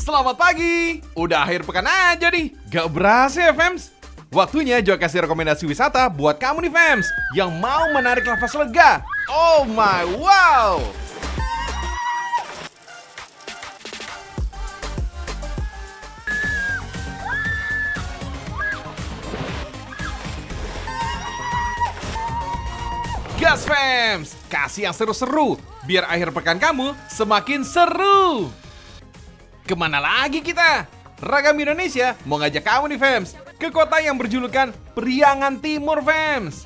Selamat pagi! Udah akhir pekan aja nih. Gak berasa ya, Fems? Waktunya Jo kasih rekomendasi wisata buat kamu nih, Fems, yang mau menarik nafas lega. Oh my wow! Gas, Fems! Kasih yang seru-seru, biar akhir pekan kamu semakin seru! Kemana lagi kita? Ragam Indonesia mau ngajak kamu nih, Fems, ke kota yang berjulukan Priangan Timur, Fems.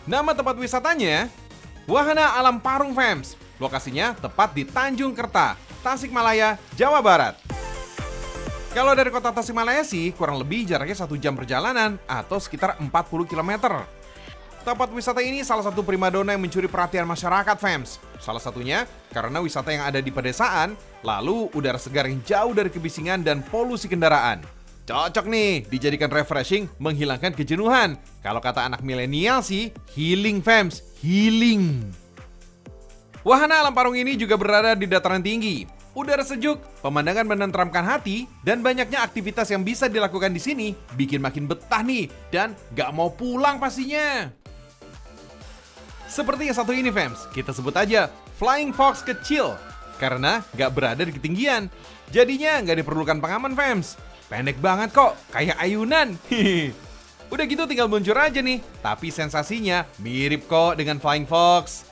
Nama tempat wisatanya Wahana Alam Parung, Fems. Lokasinya tepat di Tanjung Kerta, Tasikmalaya, Jawa Barat. Kalau dari kota Tasikmalaya sih kurang lebih jaraknya 1 jam perjalanan atau sekitar 40 km. Tempat wisata ini salah satu primadona yang mencuri perhatian masyarakat, Fems. Salah satunya karena wisata yang ada di pedesaan, lalu udara segar yang jauh dari kebisingan dan polusi kendaraan. Cocok nih dijadikan refreshing, menghilangkan kejenuhan. Kalau kata anak milenial sih, healing, Fems, healing. Wahana Alam Parung ini juga berada di dataran tinggi. Udara sejuk, pemandangan menenteramkan hati, dan banyaknya aktivitas yang bisa dilakukan di sini bikin makin betah nih dan gak mau pulang pastinya. Seperti yang satu ini, Fems, kita sebut aja Flying Fox kecil karena gak berada di ketinggian. Jadinya gak diperlukan pengaman, Fems. Pendek banget kok, kayak ayunan. Udah gitu tinggal meluncur aja nih, tapi sensasinya mirip kok dengan Flying Fox.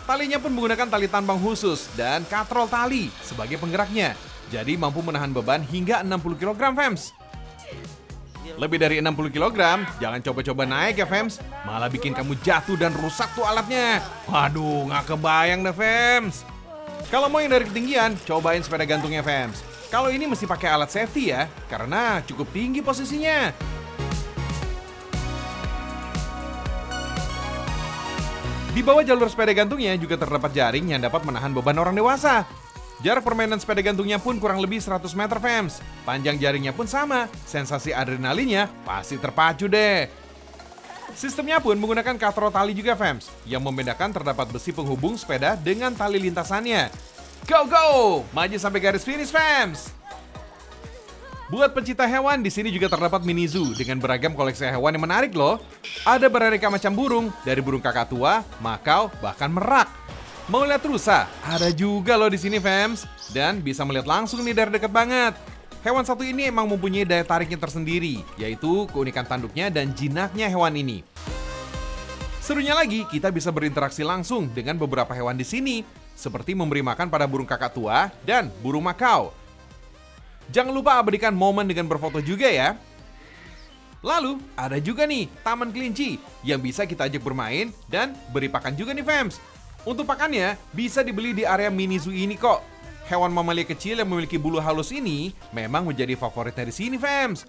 Talinya pun menggunakan tali tambang khusus dan katrol tali sebagai penggeraknya. Jadi mampu menahan beban hingga 60 kg, Fems. Lebih dari 60 kg, jangan coba-coba naik ya, Fems. Malah bikin kamu jatuh dan rusak tuh alatnya. Waduh, gak kebayang deh, Fems. Kalau mau yang dari ketinggian, cobain sepeda gantungnya, Fems. Kalau ini mesti pakai alat safety ya, karena cukup tinggi posisinya. Di bawah jalur sepeda gantungnya juga terdapat jaring yang dapat menahan beban orang dewasa. Jarak permainan sepeda gantungnya pun kurang lebih 100 meter, Fems. Panjang jaringnya pun sama, sensasi adrenalinnya pasti terpacu deh. Sistemnya pun menggunakan katrol tali juga, Fems, yang membedakan terdapat besi penghubung sepeda dengan tali lintasannya. Go, go! Maju sampai garis finish, Fems! Buat pencinta hewan, di sini juga terdapat mini zoo dengan beragam koleksi hewan yang menarik loh. Ada beraneka macam burung, dari burung kakatua, makau, bahkan merak. Mau lihat rusa? Ada juga loh di sini, Fems. Dan bisa melihat langsung nih dari dekat banget. Hewan satu ini emang mempunyai daya tariknya tersendiri, yaitu keunikan tanduknya dan jinaknya hewan ini. Serunya lagi, kita bisa berinteraksi langsung dengan beberapa hewan di sini, seperti memberi makan pada burung kakatua dan burung makau. Jangan lupa abadikan momen dengan berfoto juga ya. Lalu, ada juga nih taman kelinci yang bisa kita ajak bermain dan beri pakan juga nih, Fems. Untuk pakannya, bisa dibeli di area mini zoo ini kok. Hewan mamalia kecil yang memiliki bulu halus ini memang menjadi favoritnya di sini, Fems.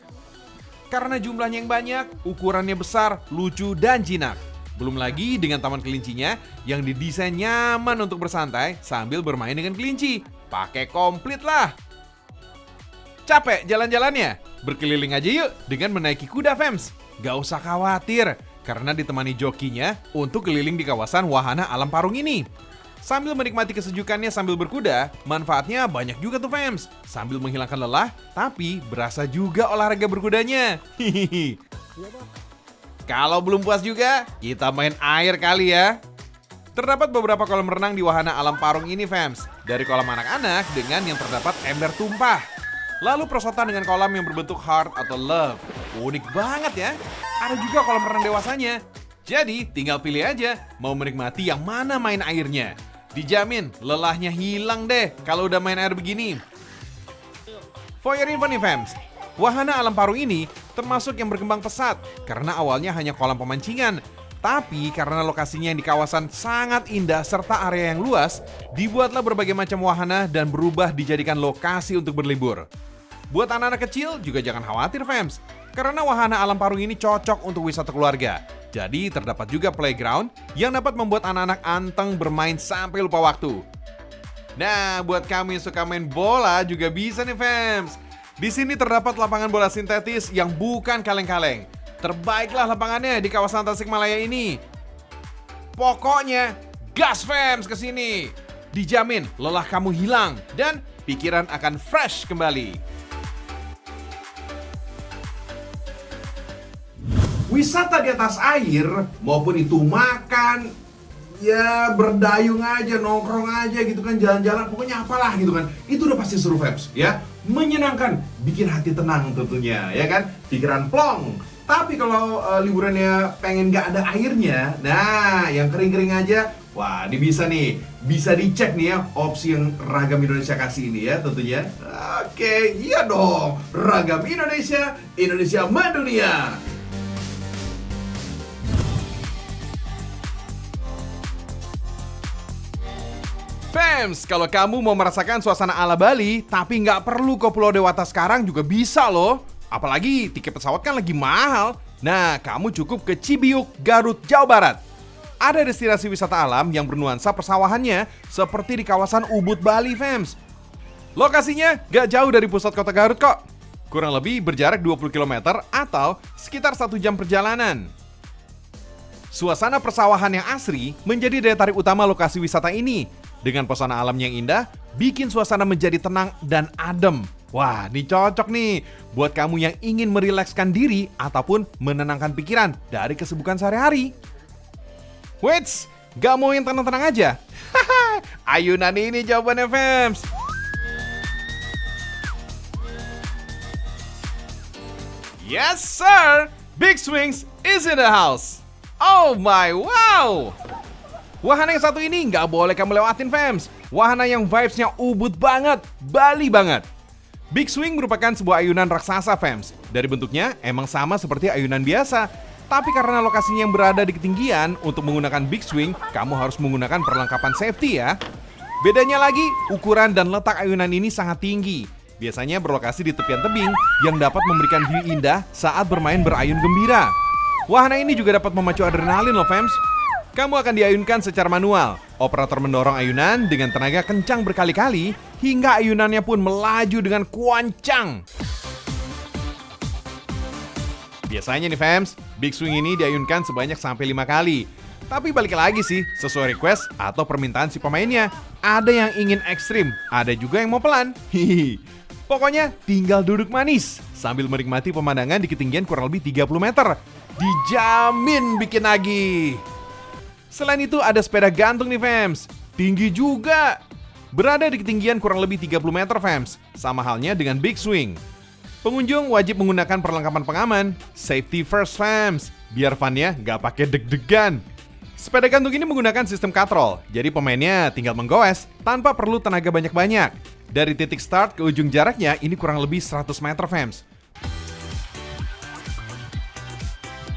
Karena jumlahnya yang banyak, ukurannya besar, lucu, dan jinak. Belum lagi dengan taman kelincinya yang didesain nyaman untuk bersantai sambil bermain dengan kelinci. Pakai komplit lah. Capek jalan-jalannya? Berkeliling aja yuk dengan menaiki kuda, Fems. Gak usah khawatir, karena ditemani jokinya untuk keliling di kawasan Wahana Alam Parung ini. Sambil menikmati kesejukannya sambil berkuda, manfaatnya banyak juga tuh, Fems. Sambil menghilangkan lelah, tapi berasa juga olahraga berkudanya. Hihihi. Kalau belum puas juga, kita main air kali ya. Terdapat beberapa kolam renang di Wahana Alam Parung ini, Fems. Dari kolam anak-anak dengan yang terdapat ember tumpah. Lalu perosotan dengan kolam yang berbentuk heart atau love. Unik banget ya. Ada juga kolam renang dewasanya. Jadi tinggal pilih aja mau menikmati yang mana main airnya. Dijamin lelahnya hilang deh kalau udah main air begini. For your info nih, Fems, Wahana Alam Parung ini termasuk yang berkembang pesat karena awalnya hanya kolam pemancingan. Tapi karena lokasinya yang di kawasan sangat indah serta area yang luas, dibuatlah berbagai macam wahana dan berubah dijadikan lokasi untuk berlibur. Buat anak-anak kecil juga jangan khawatir, Fems, karena Wahana Alam Parung ini cocok untuk wisata keluarga. Jadi terdapat juga playground yang dapat membuat anak-anak anteng bermain sampai lupa waktu. Nah, buat kamu yang suka main bola juga bisa nih, Fems. Di sini terdapat lapangan bola sintetis yang bukan kaleng-kaleng. Terbaiklah lapangannya di kawasan Tasikmalaya ini. Pokoknya gas, Fems, ke sini. Dijamin lelah kamu hilang dan pikiran akan fresh kembali. Wisata di atas air, maupun itu makan, ya berdayung aja, nongkrong aja gitu kan, jalan-jalan, pokoknya apalah gitu kan. Itu udah pasti seru Febs, ya. Menyenangkan, bikin hati tenang tentunya, ya kan. Pikiran plong. Tapi kalau liburannya pengen gak ada airnya, nah yang kering-kering aja, wah ini bisa dicek nih ya opsi yang Ragam Indonesia kasih ini ya tentunya. Oke, iya dong, Ragam Indonesia, Indonesia mendunia. Fams, kalau kamu mau merasakan suasana ala Bali, tapi nggak perlu ke Pulau Dewata sekarang juga bisa loh. Apalagi tiket pesawat kan lagi mahal. Nah, kamu cukup ke Cibiuk, Garut, Jawa Barat. Ada destinasi wisata alam yang bernuansa persawahannya, seperti di kawasan Ubud, Bali, Fams. Lokasinya nggak jauh dari pusat kota Garut kok. Kurang lebih berjarak 20 km atau sekitar 1 jam perjalanan. Suasana persawahan yang asri menjadi daya tarik utama lokasi wisata ini. Dengan pesona alam yang indah, bikin suasana menjadi tenang dan adem. Wah, ini cocok nih buat kamu yang ingin merilekskan diri ataupun menenangkan pikiran dari kesibukan sehari-hari. Wait, gak mau yang tenang-tenang aja? Haha, ayunan ini jawabannya, Fams. Yes, sir! Big Swings is in the house. Oh my, wow! Wahana yang satu ini nggak boleh kamu lewatin, Fams. Wahana yang vibes-nya Ubud banget, Bali banget. Big Swing merupakan sebuah ayunan raksasa, Fams. Dari bentuknya emang sama seperti ayunan biasa. Tapi karena lokasinya yang berada di ketinggian, untuk menggunakan Big Swing, kamu harus menggunakan perlengkapan safety ya. Bedanya lagi, ukuran dan letak ayunan ini sangat tinggi. Biasanya berlokasi di tepian tebing yang dapat memberikan view indah saat bermain berayun gembira. Wahana ini juga dapat memacu adrenalin loh, Fams. Kamu akan diayunkan secara manual. Operator mendorong ayunan dengan tenaga kencang berkali-kali hingga ayunannya pun melaju dengan kuancang. Biasanya nih, Fams, Big Swing ini diayunkan sebanyak sampai 5 kali. Tapi balik lagi sih, sesuai request atau permintaan si pemainnya. Ada yang ingin ekstrim, ada juga yang mau pelan. Hihi. Pokoknya tinggal duduk manis sambil menikmati pemandangan di ketinggian kurang lebih 30 meter. Dijamin bikin nagih. Selain itu ada sepeda gantung nih, Fams. Tinggi juga. Berada di ketinggian kurang lebih 30 meter, Fams. Sama halnya dengan Big Swing. Pengunjung wajib menggunakan perlengkapan pengaman. Safety first, Fams. Biar funnya nggak pakai deg-degan. Sepeda gantung ini menggunakan sistem katrol. Jadi pemainnya tinggal menggoes tanpa perlu tenaga banyak-banyak. Dari titik start ke ujung jaraknya ini kurang lebih 100 meter, Fams.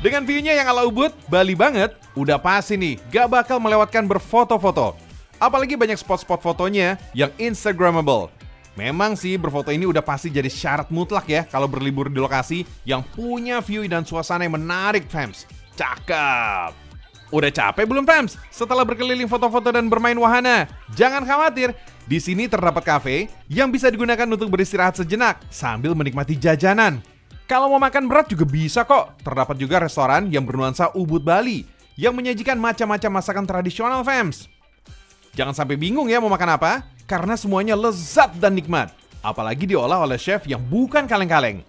Dengan view-nya yang ala Ubud, Bali banget, udah pasti nih gak bakal melewatkan berfoto-foto. Apalagi banyak spot-spot fotonya yang instagramable. Memang sih berfoto ini udah pasti jadi syarat mutlak ya kalau berlibur di lokasi yang punya view dan suasana yang menarik, Fams. Cakep! Udah capek belum, Fams? Setelah berkeliling foto-foto dan bermain wahana? Jangan khawatir, di sini terdapat kafe yang bisa digunakan untuk beristirahat sejenak sambil menikmati jajanan. Kalau mau makan berat juga bisa kok. Terdapat juga restoran yang bernuansa Ubud Bali yang menyajikan macam-macam masakan tradisional, Fams. Jangan sampai bingung ya mau makan apa, karena semuanya lezat dan nikmat. Apalagi diolah oleh chef yang bukan kaleng-kaleng.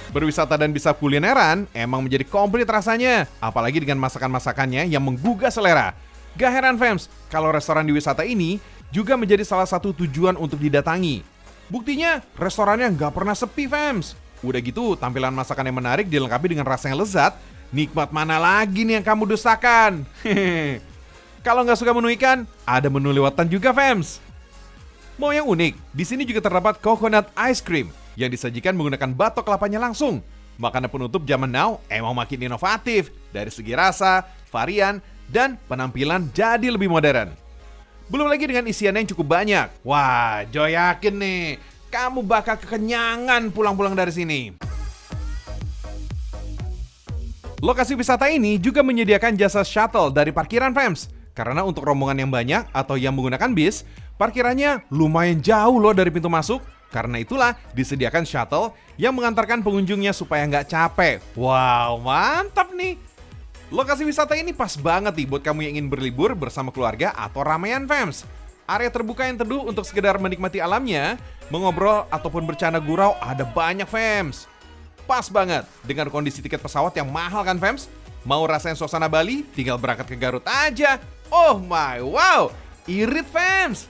Berwisata dan bisa kulineran emang menjadi komplit rasanya, apalagi dengan masakan-masakannya yang menggugah selera. Gak heran, Fams, kalau restoran di wisata ini juga menjadi salah satu tujuan untuk didatangi. Buktinya, restorannya nggak pernah sepi, Fams. Udah gitu, tampilan masakan yang menarik dilengkapi dengan rasa yang lezat. Nikmat mana lagi nih yang kamu dustakan? Kalau nggak suka menu ikan, ada menu lewatan juga, Fams. Mau yang unik? Di sini juga terdapat coconut ice cream yang disajikan menggunakan batok kelapanya langsung. Makanan penutup zaman now emang makin inovatif dari segi rasa, varian, dan penampilan jadi lebih modern. Belum lagi dengan isiannya yang cukup banyak. Wah, Joy yakin nih, kamu bakal kekenyangan pulang-pulang dari sini. Lokasi wisata ini juga menyediakan jasa shuttle dari parkiran, Fams. Karena untuk rombongan yang banyak atau yang menggunakan bis, parkirannya lumayan jauh loh dari pintu masuk. Karena itulah disediakan shuttle yang mengantarkan pengunjungnya supaya nggak capek. Wow, mantap nih. Lokasi wisata ini pas banget nih buat kamu yang ingin berlibur bersama keluarga atau ramean fams. Area terbuka yang teduh untuk sekedar menikmati alamnya, mengobrol ataupun bercanda gurau ada banyak fams. Pas banget dengan kondisi tiket pesawat yang mahal kan fams? Mau rasain suasana Bali? Tinggal berangkat ke Garut aja. Oh my wow, irit fams.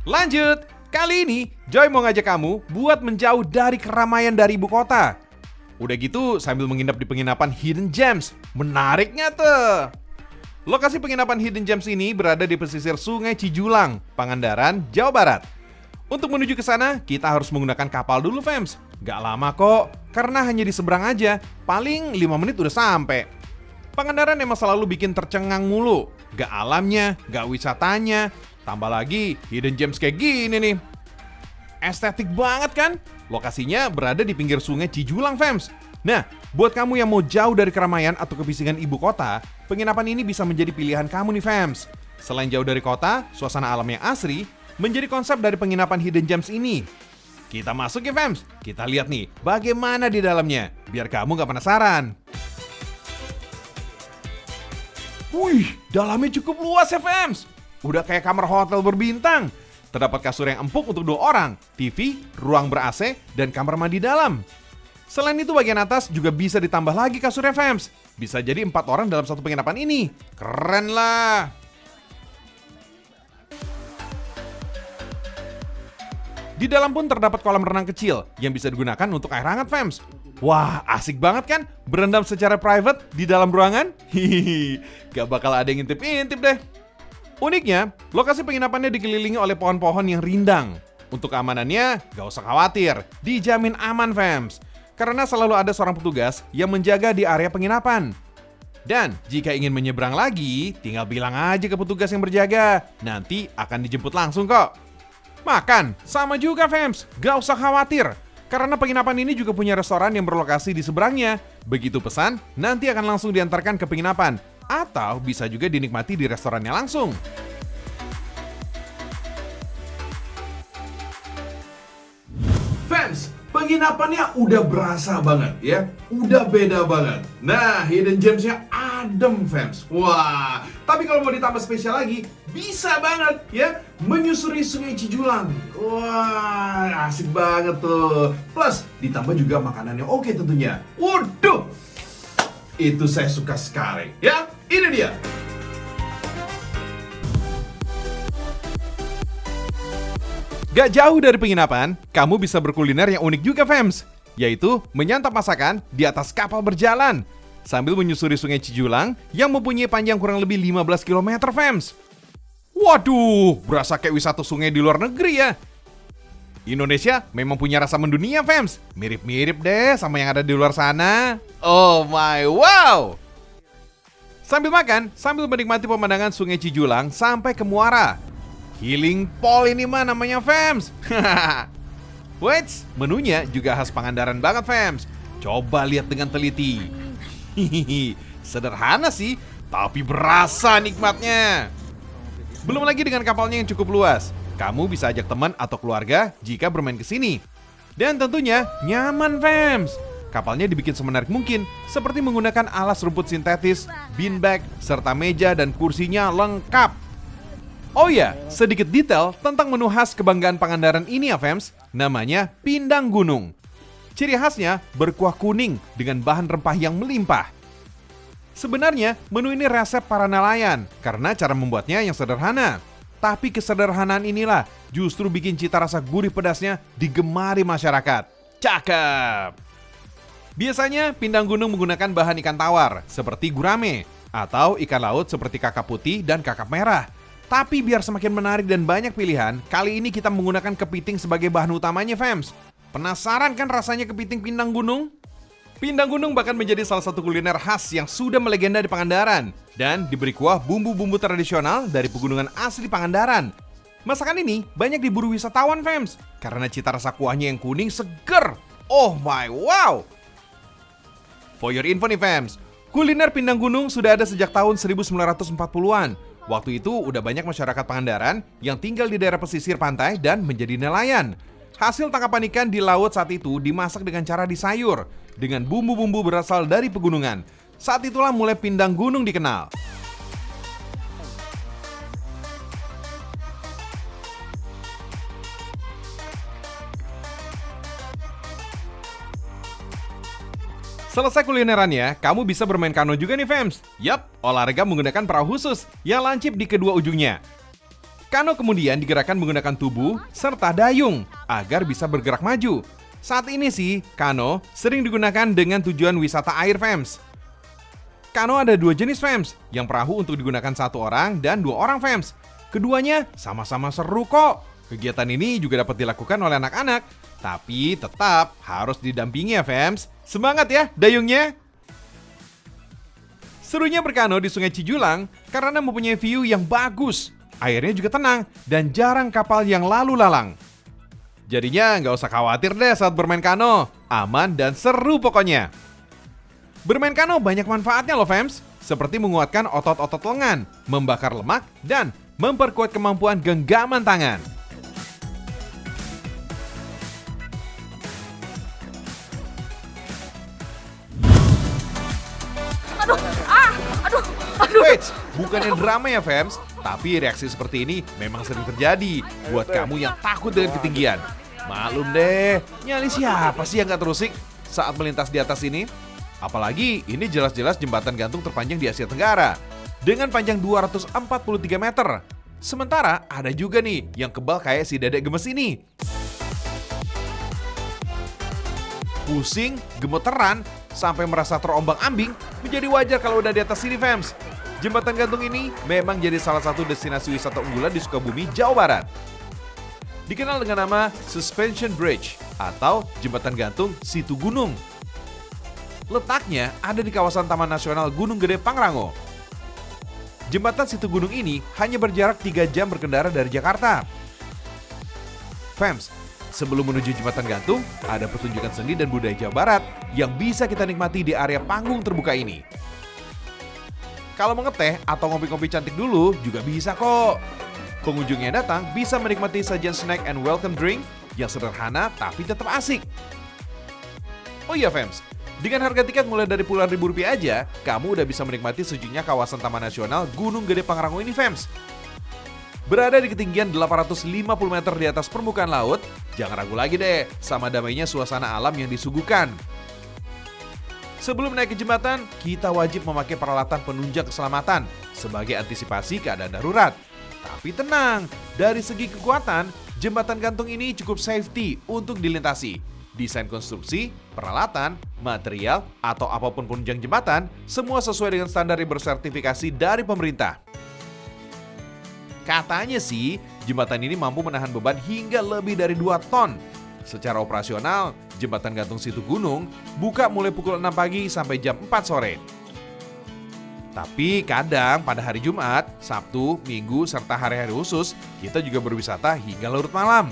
Lanjut, kali ini Joy mau ngajak kamu buat menjauh dari keramaian dari ibu kota. Udah gitu sambil menginap di penginapan Hidden Gems. Menariknya tuh. Lokasi penginapan Hidden Gems ini berada di pesisir Sungai Cijulang, Pangandaran, Jawa Barat. Untuk menuju ke sana, kita harus menggunakan kapal dulu, fams. Gak lama kok, karena hanya di seberang aja. Paling 5 menit udah sampai. Pangandaran emang selalu bikin tercengang mulu. Gak alamnya, gak wisatanya. Tambah lagi Hidden Gems kayak gini nih. Estetik banget kan? Lokasinya berada di pinggir Sungai Cijulang, fams. Nah, buat kamu yang mau jauh dari keramaian atau kebisingan ibu kota, penginapan ini bisa menjadi pilihan kamu nih, fams. Selain jauh dari kota, suasana alam yang asri menjadi konsep dari penginapan Hidden Gems ini. Kita masuk ya, fams. Kita lihat nih bagaimana di dalamnya, biar kamu gak penasaran. Wih, dalamnya cukup luas ya, fams. Udah kayak kamar hotel berbintang. Terdapat kasur yang empuk untuk 2 orang, TV, ruang ber-AC, dan kamar mandi dalam. Selain itu bagian atas juga bisa ditambah lagi kasurnya, fams. Bisa jadi 4 orang dalam satu penginapan ini. Keren lah. Di dalam pun terdapat kolam renang kecil yang bisa digunakan untuk air hangat, fams. Wah, asik banget kan? Berendam secara private di dalam ruangan? Hihihi, gak bakal ada yang intip-intip deh. Uniknya, lokasi penginapannya dikelilingi oleh pohon-pohon yang rindang. Untuk keamanannya, gak usah khawatir, dijamin aman, fams. Karena selalu ada seorang petugas yang menjaga di area penginapan. Dan jika ingin menyeberang lagi, tinggal bilang aja ke petugas yang berjaga. Nanti akan dijemput langsung kok. Makan, sama juga, fams. Gak usah khawatir. Karena penginapan ini juga punya restoran yang berlokasi di seberangnya. Begitu pesan, nanti akan langsung diantarkan ke penginapan. Atau bisa juga dinikmati di restorannya langsung. Fans, penginapannya udah berasa banget ya. Udah beda banget. Nah, Hidden Gems-nya adem, fans. Wah, tapi kalau mau ditambah spesial lagi, bisa banget ya. Menyusuri Sungai Cijulang. Wah, asik banget tuh. Plus, ditambah juga makanannya oke tentunya. Waduh, itu saya suka sekali ya. Ini dia. Gak jauh dari penginapan, kamu bisa berkuliner yang unik juga, fams. Yaitu menyantap masakan di atas kapal berjalan sambil menyusuri Sungai Cijulang yang mempunyai panjang kurang lebih 15 km, fams. Waduh, berasa kayak wisata sungai di luar negeri ya. Indonesia memang punya rasa mendunia, fams. Mirip-mirip deh sama yang ada di luar sana. Oh my wow. Sambil makan, sambil menikmati pemandangan Sungai Cijulang sampai ke muara. Healing Pool ini mah namanya, fams. Wait, menunya juga khas Pangandaran banget, fams. Coba lihat dengan teliti. Hihihi, sederhana sih, tapi berasa nikmatnya. Belum lagi dengan kapalnya yang cukup luas. Kamu bisa ajak teman atau keluarga jika bermain ke sini. Dan tentunya nyaman, fams. Kapalnya dibikin semenarik mungkin, seperti menggunakan alas rumput sintetis, beanbag, serta meja dan kursinya lengkap. Oh ya, sedikit detail tentang menu khas kebanggaan Pangandaran ini ya, fams. Namanya pindang gunung. Ciri khasnya berkuah kuning dengan bahan rempah yang melimpah. Sebenarnya menu ini resep para nelayan karena cara membuatnya yang sederhana. Tapi kesederhanaan inilah justru bikin cita rasa gurih pedasnya digemari masyarakat. Cakep! Biasanya pindang gunung menggunakan bahan ikan tawar seperti gurame atau ikan laut seperti kakap putih dan kakap merah. Tapi biar semakin menarik dan banyak pilihan, kali ini kita menggunakan kepiting sebagai bahan utamanya, fams. Penasaran kan rasanya kepiting pindang gunung? Pindang gunung bahkan menjadi salah satu kuliner khas yang sudah melegenda di Pangandaran dan diberi kuah bumbu-bumbu tradisional dari pegunungan asli Pangandaran. Masakan ini banyak diburu wisatawan, fams, karena cita rasa kuahnya yang kuning seger. Oh my wow! For your info nih, fams, kuliner pindang gunung sudah ada sejak tahun 1940-an. Waktu itu udah banyak masyarakat Pangandaran yang tinggal di daerah pesisir pantai dan menjadi nelayan. Hasil tangkapan ikan di laut saat itu dimasak dengan cara disayur dengan bumbu-bumbu berasal dari pegunungan. Saat itulah mulai pindang gunung dikenal. Selesai kulinerannya, kamu bisa bermain kano juga nih fams. Yap, olahraga menggunakan perahu khusus yang lancip di kedua ujungnya. Kano kemudian digerakkan menggunakan tubuh serta dayung agar bisa bergerak maju. Saat ini sih, kano sering digunakan dengan tujuan wisata air fams. Kano ada dua jenis fams, yang perahu untuk digunakan satu orang dan dua orang fams. Keduanya sama-sama seru kok. Kegiatan ini juga dapat dilakukan oleh anak-anak, tapi tetap harus didampingi ya fams. Semangat ya dayungnya! Serunya berkano di Sungai Cijulang karena mempunyai view yang bagus. Airnya juga tenang dan jarang kapal yang lalu lalang. Jadinya nggak usah khawatir deh saat bermain kano. Aman dan seru pokoknya. Bermain kano banyak manfaatnya loh fams. Seperti menguatkan otot-otot lengan, membakar lemak, dan memperkuat kemampuan genggaman tangan. Wait, bukannya drama ya fams, tapi reaksi seperti ini memang sering terjadi buat kamu yang takut dengan ketinggian. Maklum deh, nyali siapa sih yang gak terusik saat melintas di atas ini? Apalagi ini jelas-jelas jembatan gantung terpanjang di Asia Tenggara dengan panjang 243 meter. Sementara ada juga nih yang kebal kayak si dedek gemes ini. Pusing, gemeteran, sampai merasa terombang-ambing menjadi wajar kalau udah di atas sini fams. Jembatan gantung ini memang jadi salah satu destinasi wisata unggulan di Sukabumi, Jawa Barat. Dikenal dengan nama Suspension Bridge atau Jembatan Gantung Situ Gunung. Letaknya ada di kawasan Taman Nasional Gunung Gede Pangrango. Jembatan Situ Gunung ini hanya berjarak 3 jam berkendara dari Jakarta. Fams, sebelum menuju Jembatan Gantung, ada pertunjukan seni dan budaya Jawa Barat yang bisa kita nikmati di area panggung terbuka ini. Kalau mau ngeteh atau ngopi-ngopi cantik dulu juga bisa kok. Pengunjung yang datang bisa menikmati sajian snack and welcome drink yang sederhana tapi tetap asik. Oh iya fams, dengan harga tiket mulai dari puluhan ribu rupiah aja, kamu udah bisa menikmati sejuknya kawasan Taman Nasional Gunung Gede Pangrango ini fams. Berada di ketinggian 850 meter di atas permukaan laut, jangan ragu lagi deh sama damainya suasana alam yang disuguhkan. Sebelum naik ke jembatan, kita wajib memakai peralatan penunjang keselamatan sebagai antisipasi keadaan darurat. Tapi tenang, dari segi kekuatan, jembatan gantung ini cukup safety untuk dilintasi. Desain konstruksi, peralatan, material, atau apapun penunjang jembatan, semua sesuai dengan standar yang bersertifikasi dari pemerintah. Katanya sih, jembatan ini mampu menahan beban hingga lebih dari 2 ton. Secara operasional, Jembatan Gantung Situ Gunung buka mulai pukul 6 pagi sampai jam 4 sore. Tapi kadang pada hari Jumat, Sabtu, Minggu, serta hari-hari khusus, kita juga berwisata hingga larut malam.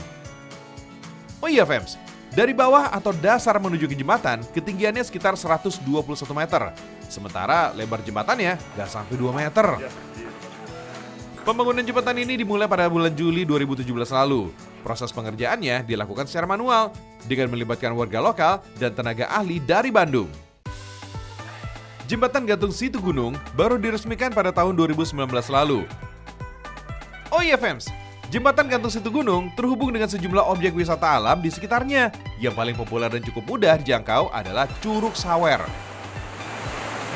Oh iya fams, dari bawah atau dasar menuju ke jembatan, ketinggiannya sekitar 121 meter. Sementara lebar jembatannya nggak sampai 2 meter. Pembangunan jembatan ini dimulai pada bulan Juli 2017 lalu. Proses pengerjaannya dilakukan secara manual dengan melibatkan warga lokal dan tenaga ahli dari Bandung. Jembatan Gantung Situ Gunung baru diresmikan pada tahun 2019 lalu. Oh iya fams, Jembatan Gantung Situ Gunung terhubung dengan sejumlah objek wisata alam di sekitarnya. Yang paling populer dan cukup mudah dijangkau adalah Curug Sawer.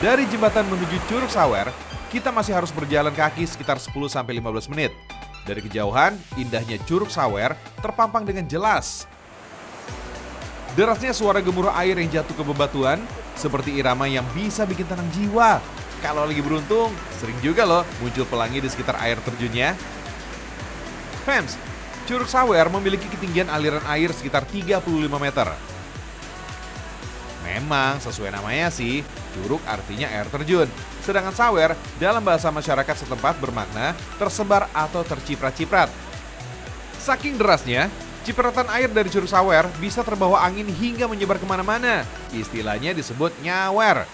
Dari jembatan menuju Curug Sawer, kita masih harus berjalan kaki sekitar 10-15 menit. Dari kejauhan, indahnya Curug Sawer terpampang dengan jelas. Derasnya suara gemuruh air yang jatuh ke bebatuan seperti irama yang bisa bikin tenang jiwa. Kalau lagi beruntung, sering juga loh muncul pelangi di sekitar air terjunnya. Fams, Curug Sawer memiliki ketinggian aliran air sekitar 35 meter. Memang sesuai namanya sih, curug artinya air terjun. Sedangkan sawer dalam bahasa masyarakat setempat bermakna tersebar atau terciprat-ciprat. Saking derasnya, cipratan air dari Curug Sawer bisa terbawa angin hingga menyebar kemana-mana. Istilahnya disebut nyawer.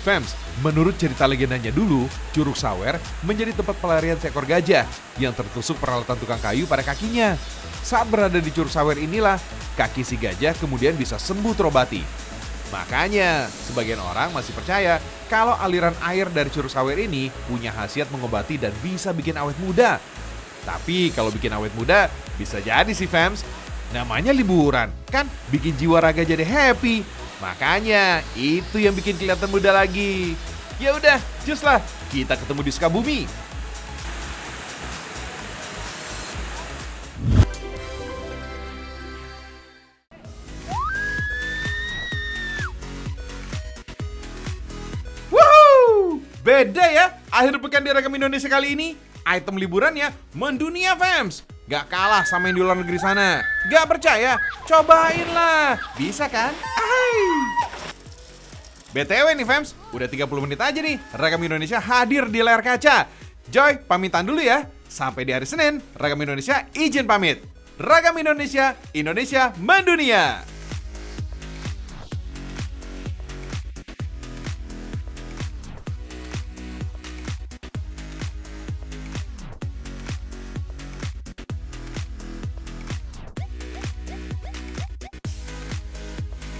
Fams, Menurut cerita legendanya dulu, Curug Sawer menjadi tempat pelarian seekor gajah yang tertusuk peralatan tukang kayu pada kakinya. Saat berada di Curug Sawer inilah, kaki si gajah kemudian bisa sembuh terobati. Makanya, sebagian orang masih percaya kalau aliran air dari Curug Sawer ini punya khasiat mengobati dan bisa bikin awet muda. Tapi kalau bikin awet muda, bisa jadi sih fams. Namanya liburan, kan bikin jiwa raga jadi happy. Makanya, itu yang bikin kelihatan muda lagi. Ya udah, cus lah. Kita ketemu di Sukabumi. Woohoo! Beda ya, akhir pekan di Ragam Indonesia kali ini. Item liburannya mendunia fams. Gak kalah sama yang di luar negeri sana. Gak percaya? Cobain lah. Bisa kan? BTW nih fams, udah 30 menit aja nih Ragam Indonesia hadir di layar kaca. Joy, pamitan dulu ya. Sampai di hari Senin, Ragam Indonesia izin pamit. Ragam Indonesia, Indonesia mendunia.